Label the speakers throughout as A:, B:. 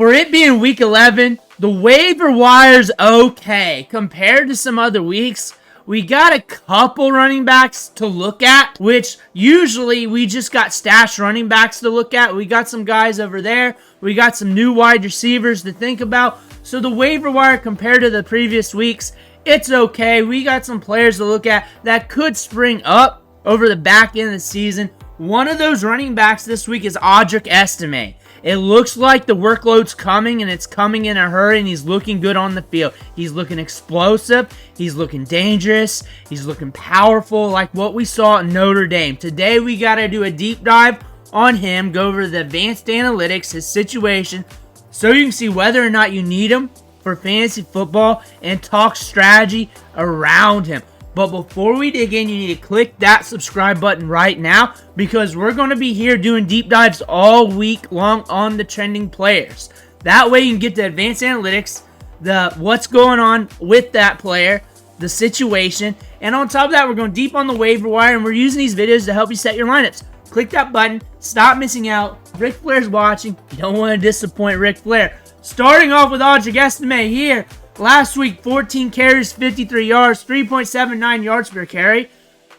A: For it being week 11, the waiver wire's okay. Compared to some other weeks, we got a couple running backs to look at, which usually we just got stashed running backs to look at. We got some guys over there. We got some new wide receivers to think about. So the waiver wire compared to the previous weeks, it's okay. We got some players to look at that could spring up over the back end of the season. One of those running backs this week is Audric Estime. It looks like the workload's coming, and it's coming in a hurry, and he's looking good on the field. He's looking explosive. He's looking dangerous. He's looking powerful, like what we saw in Notre Dame. Today, we got to do a deep dive on him, go over the advanced analytics, his situation, so you can see whether or not you need him for fantasy football and talk strategy around him. But before we dig in, you need to click that subscribe button right now, because we're going to be here doing deep dives all week long on the trending players. That way you can get the advanced analytics, the what's going on with that player, the situation, and on top of that, we're going deep on the waiver wire, and we're using these videos to help you set your lineups. Click that button. Stop missing out. Ric Flair's watching. You don't want to disappoint Ric Flair. Starting off with Audric Estimé here. Last week, 14 carries, 53 yards, 3.79 yards per carry.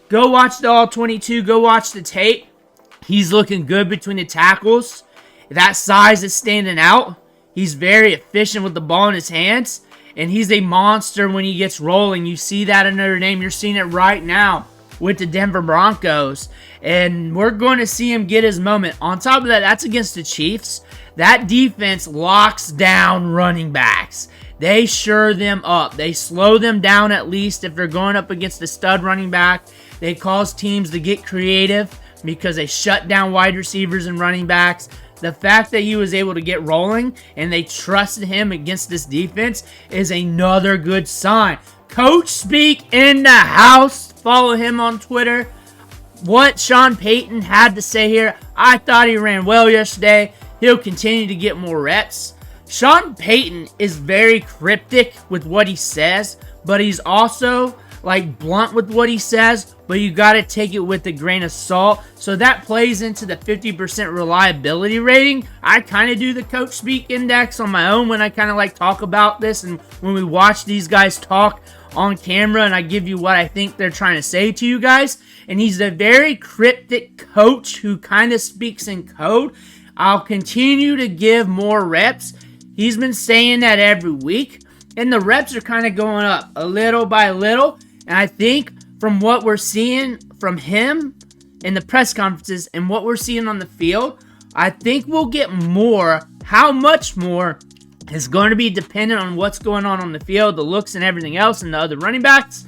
A: Go watch the all 22. Go watch the tape. He's looking good between the tackles. That size is standing out. He's very efficient with the ball in his hands. And he's a monster when he gets rolling. You see that in Notre Dame. You're seeing it right now with the Denver Broncos. And we're going to see him get his moment. On top of that, that's against the Chiefs. That defense locks down running backs. They sure them up. They slow them down at least if they're going up against a stud running back. They cause teams to get creative because they shut down wide receivers and running backs. The fact that he was able to get rolling and they trusted him against this defense is another good sign. Coach Speak in the house. Follow him on Twitter. What Sean Payton had to say here, I thought he ran well yesterday. He'll continue to get more reps. Sean Payton is very cryptic with what he says, but he's also blunt with what he says, but you got to take it with a grain of salt. So that plays into the 50% reliability rating. I kind of do the Coach Speak Index on my own when I kind of talk about this, and when we watch these guys talk on camera, and I give you what I think they're trying to say to you guys. And he's a very cryptic coach who kind of speaks in code. I'll continue to give more reps. He's been saying that every week, and the reps are kind of going up a little by little. And I think from what we're seeing from him in the press conferences and what we're seeing on the field, I think we'll get more. How much more is going to be dependent on what's going on the field, the looks and everything else, and the other running backs.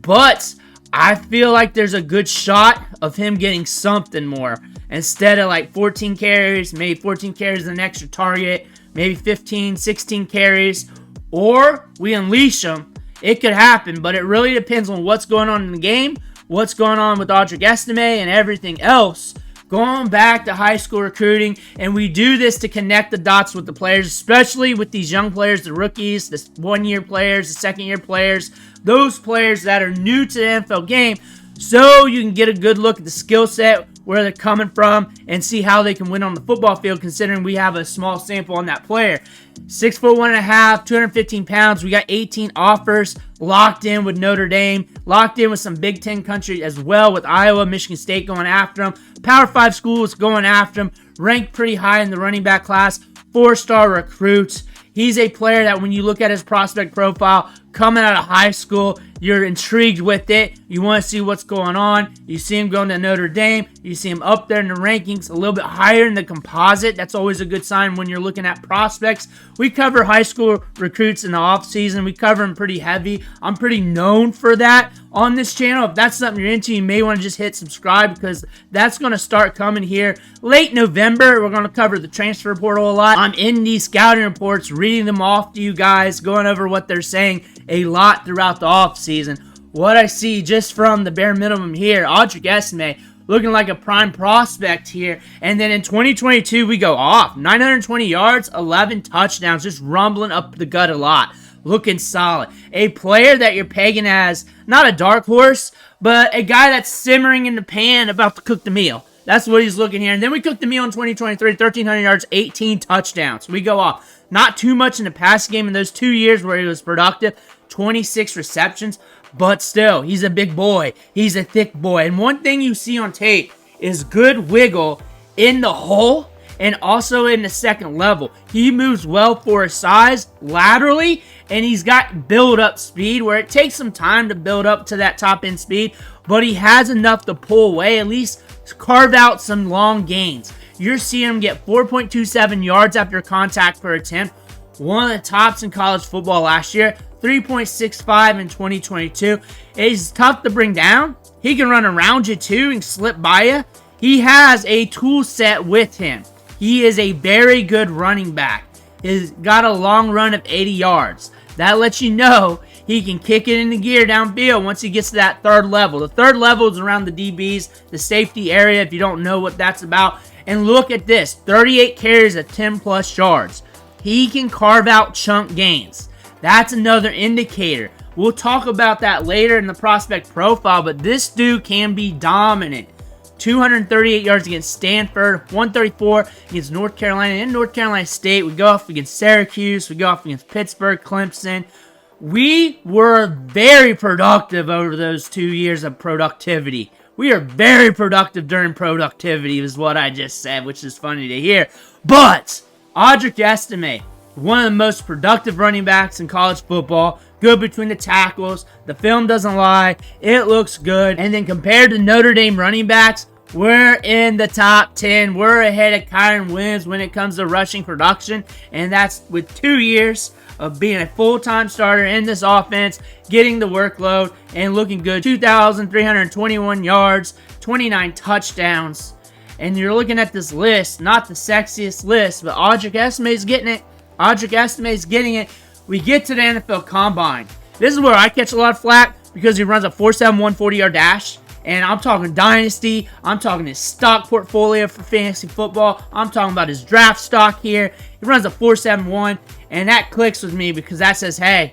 A: But I feel like there's a good shot of him getting something more. Instead of 14 carries, maybe 14 carries and an extra target, maybe 15, 16 carries, or we unleash him. It could happen, but it really depends on what's going on in the game, what's going on with Audric Estimé, and everything else. Going back to high school recruiting, and we do this to connect the dots with the players, especially with these young players, the rookies, the one-year players, the second-year players, those players that are new to the NFL game, so you can get a good look at the skill set, where they're coming from, and see how they can win on the football field, considering we have a small sample on that player. 6'1.5", 215 pounds. We got 18 offers locked in with Notre Dame, locked in with some Big Ten country as well, with Iowa, Michigan State going after him. Power 5 schools going after him. Ranked pretty high in the running back class. 4-star recruits. He's a player that when you look at his prospect profile coming out of high school, you're intrigued with it. You want to see what's going on. You see him going to Notre Dame. You see him up there in the rankings, a little bit higher in the composite. That's always a good sign when you're looking at prospects. We cover high school recruits in the offseason. We cover them pretty heavy. I'm pretty known for that on this channel. If that's something you're into, you may want to just hit subscribe, because that's going to start coming here late November. We're going to cover the transfer portal a lot. I'm in these scouting reports, reading them off to you guys, going over what they're saying a lot throughout the offseason. What I see just from the bare minimum here, Audric Estimé looking like a prime prospect here. And then in 2022, we go off. 920 yards, 11 touchdowns, just rumbling up the gut a lot. Looking solid. A player that you're pegging as not a dark horse, but a guy that's simmering in the pan about to cook the meal. That's what he's looking here. And then we cooked the meal in 2023, 1,300 yards, 18 touchdowns. We go off. Not too much in the passing game in those 2 years where he was productive. 26 receptions. But still, he's a big boy. He's a thick boy. And one thing you see on tape is good wiggle in the hole and also in the second level. He moves well for his size laterally, and he's got build-up speed where it takes some time to build up to that top-end speed, but he has enough to pull away, at least carve out some long gains. You're seeing him get 4.27 yards after contact per attempt, one of the tops in college football last year, 3.65 in 2022. He's tough to bring down. He can run around you too and slip by you. He has a tool set with him. He is a very good running back. He's got a long run of 80 yards. That lets you know he can kick it into gear downfield once he gets to that third level. The third level is around the DBs, the safety area, if you don't know what that's about. And look at this, 38 carries at 10 plus yards. He can carve out chunk gains. That's another indicator. We'll talk about that later in the prospect profile, but this dude can be dominant. 238 yards against Stanford, 134 against North Carolina and North Carolina State. We go off against Syracuse. We go off against Pittsburgh, Clemson. We were very productive over those 2 years of productivity. We are very productive during productivity is what I just said, which is funny to hear. But Audric Estime, one of the most productive running backs in college football. Good between the tackles. The film doesn't lie. It looks good. And then compared to Notre Dame running backs, we're in the top 10. We're ahead of Kyron Williams when it comes to rushing production. And that's with 2 years of being a full-time starter in this offense, getting the workload, and looking good. 2,321 yards, 29 touchdowns. And you're looking at this list, not the sexiest list, but Audric Estimé is getting it. Audric Estimé is getting it. We get to the NFL Combine. This is where I catch a lot of flack because he runs a 4.71 40-yard dash. And I'm talking dynasty. I'm talking his stock portfolio for fantasy football. I'm talking about his draft stock here. He runs a 4.71, and that clicks with me because that says, hey,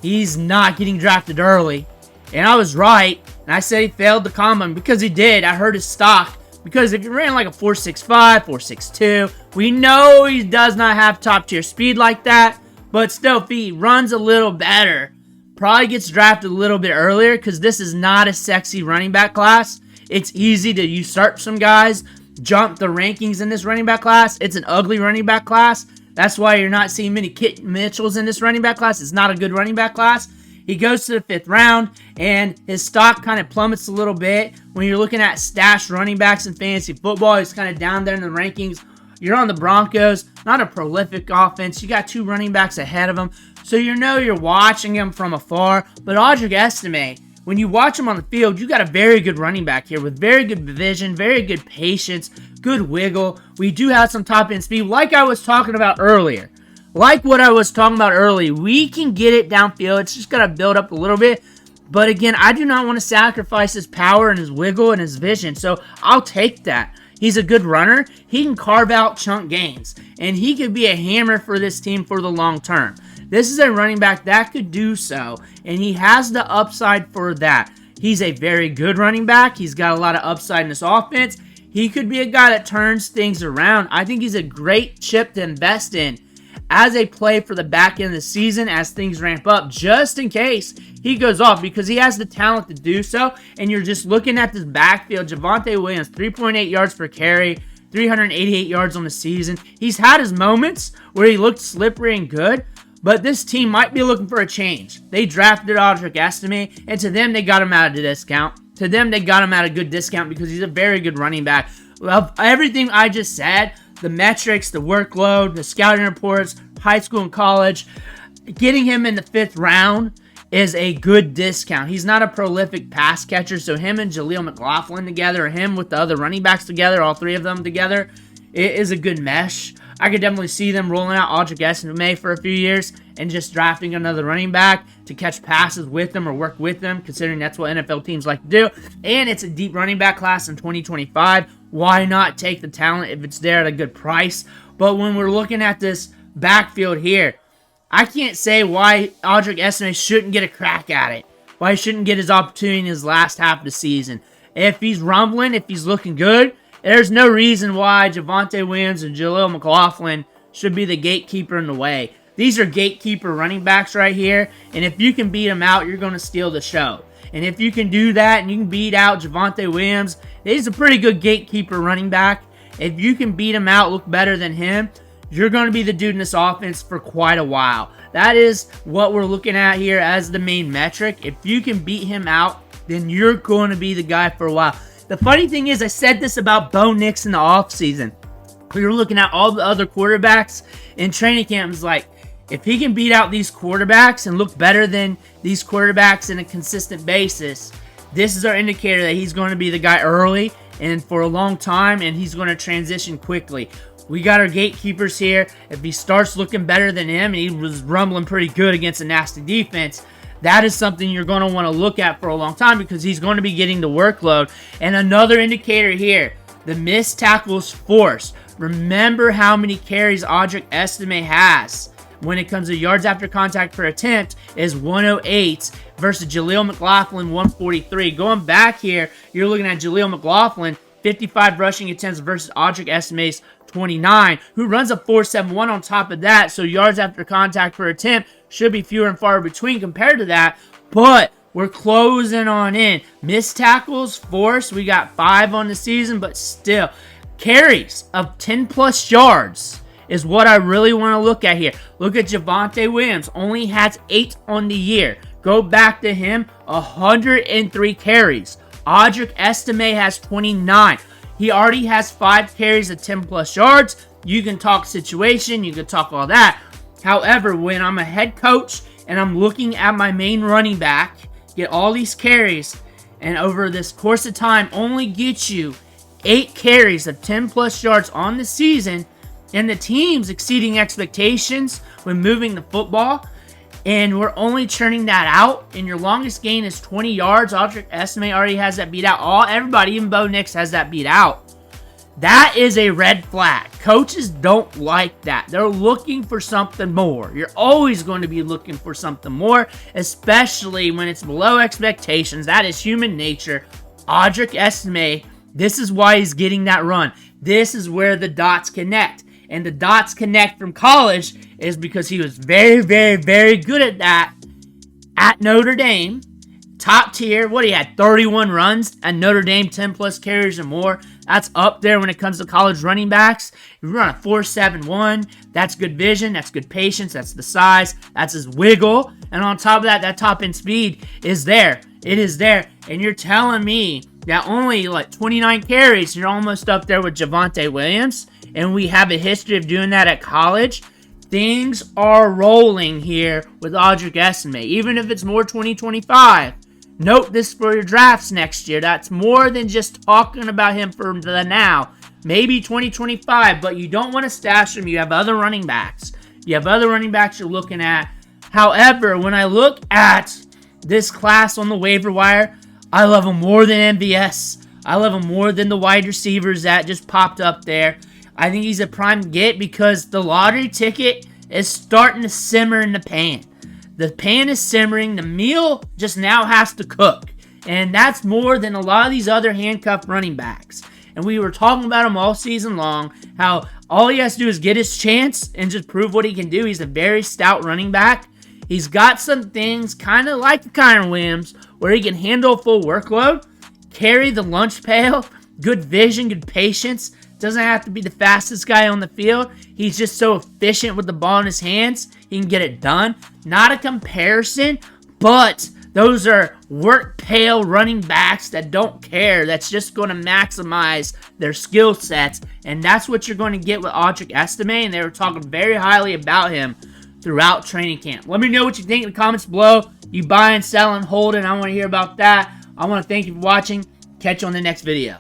A: he's not getting drafted early. And I was right, and I said he failed the Combine because he did. I heard his stock. Because if he ran like a 4.65, 4.62, we know he does not have top-tier speed like that. But still, if he runs a little better, probably gets drafted a little bit earlier because this is not a sexy running back class. It's easy to usurp some guys, jump the rankings in this running back class. It's an ugly running back class. That's why you're not seeing many Kit Mitchells in this running back class. It's not a good running back class. He goes to the 5th round, and his stock kind of plummets a little bit. When you're looking at stashed running backs in fantasy football, he's kind of down there in the rankings. You're on the Broncos, not a prolific offense. You got 2 running backs ahead of him, so you know you're watching him from afar. But Audric Estimé, when you watch him on the field, you got a very good running back here with very good vision, very good patience, good wiggle. We do have some top-end speed, like I was talking about earlier. Like what I was talking about earlier, we can get it downfield. It's just got to build up a little bit. But again, I do not want to sacrifice his power and his wiggle and his vision, so I'll take that. He's a good runner. He can carve out chunk gains, and he could be a hammer for this team for the long term. This is a running back that could do so, and he has the upside for that. He's a very good running back. He's got a lot of upside in this offense. He could be a guy that turns things around. I think he's a great chip to invest in as a play for the back end of the season as things ramp up, just in case he goes off, because he has the talent to do so. And you're just looking at this backfield. Javonte Williams, 3.8 yards per carry, 388 yards on the season. He's had his moments where he looked slippery and good, but this team might be looking for a change. They drafted Audric Estimé, and to them, they got him at a discount. To them, they got him at a good discount because he's a very good running back. Of everything I just said, the metrics, the workload, the scouting reports, high school and college, getting him in the 5th round is a good discount. He's not a prolific pass catcher, so him and Jaleel McLaughlin together, or him with the other running backs together, all 3 of them together, it is a good mesh. I could definitely see them rolling out Audric Estimé for a few years and just drafting another running back to catch passes with them or work with them, considering that's what NFL teams like to do. And it's a deep running back class in 2025. Why not take the talent if it's there at a good price? But when we're looking at this backfield here, I can't say why Audric Estimé shouldn't get a crack at it. Why he shouldn't get his opportunity in his last half of the season. If he's rumbling, if he's looking good, There's no reason why Javonte Williams and Jaleel McLaughlin should be the gatekeeper in the way. These are gatekeeper running backs right here, and if you can beat them out, you're going to steal the show. And if you can do that and you can beat out Javonte Williams, he's a pretty good gatekeeper running back. If you can beat him out, look better than him, you're going to be the dude in this offense for quite a while. That is what we're looking at here as the main metric. If you can beat him out, then you're going to be the guy for a while. The funny thing is, I said this about Bo Nix in the offseason. We were looking at all the other quarterbacks in training camp. It was like, if he can beat out these quarterbacks and look better than these quarterbacks on a consistent basis, this is our indicator that he's going to be the guy early and for a long time, and he's going to transition quickly. We got our gatekeepers here. If he starts looking better than him, and he was rumbling pretty good against a nasty defense, that is something you're going to want to look at for a long time because he's going to be getting the workload. And another indicator here, the missed tackles forced. Remember how many carries Audric Estimé has when it comes to yards after contact per attempt is 108 versus Jaleel McLaughlin 143. Going back here, you're looking at Jaleel McLaughlin 55 rushing attempts versus Audric Estimé's 29, who runs a 4.71 on top of that, so yards after contact per attempt should be fewer and far between compared to that, but we're closing on in. Missed tackles forced, we got 5 on the season, but still, carries of 10 plus yards is what I really want to look at here. Look at Javonte Williams, only has 8 on the year. Go back to him, 103 carries. Audric Estimé has 29. He already has 5 carries of 10 plus yards. You can talk situation, you can talk all that. However, when I'm a head coach and I'm looking at my main running back, get all these carries, and over this course of time only get you 8 carries of 10 plus yards on the season, and the team's exceeding expectations when moving the football, and we're only churning that out, and your longest gain is 20 yards. Audric Estimé already has that beat out. Everybody, even Bo Nix, has that beat out. That is a red flag. Coaches don't like that. They're looking for something more. You're always going to be looking for something more, especially when it's below expectations. That is human nature. Audric Estimé, this is why he's getting that run. This is where the dots connect. And the dots connect from college is because he was very, very, very good at that at Notre Dame. Top tier. What, he had 31 runs at Notre Dame, 10 plus carries or more. That's up there when it comes to college running backs. You run a 4.71. That's good vision. That's good patience. That's the size. That's his wiggle. And on top of that, that top end speed is there. It is there. And you're telling me that only like 29 carries, you're almost up there with Javonte Williams. And we have a history of doing that at college. Things are rolling here with Audric Estimé, even if it's more 2025. Note this for your drafts next year. That's more than just talking about him for the now. Maybe 2025, but you don't want to stash him. You have other running backs. You have other running backs you're looking at. However, when I look at this class on the waiver wire, I love him more than MVS. I love him more than the wide receivers that just popped up there. I think he's a prime get because the lottery ticket is starting to simmer in the pan. The pan is simmering. The meal just now has to cook. And that's more than a lot of these other handcuffed running backs. And we were talking about him all season long, how all he has to do is get his chance and just prove what he can do. He's a very stout running back. He's got some things kind of like Kyren Williams where he can handle a full workload, carry the lunch pail, good vision, good patience. Doesn't have to be the fastest guy on the field. He's just so efficient with the ball in his hands. He can get it done. Not a comparison, but those are work pail running backs that don't care. That's just going to maximize their skill sets. And that's what you're going to get with Audric Estimé. And they were talking very highly about him throughout training camp. Let me know what you think in the comments below. You buying, selling, holding. I want to hear about that. I want to thank you for watching. Catch you on the next video.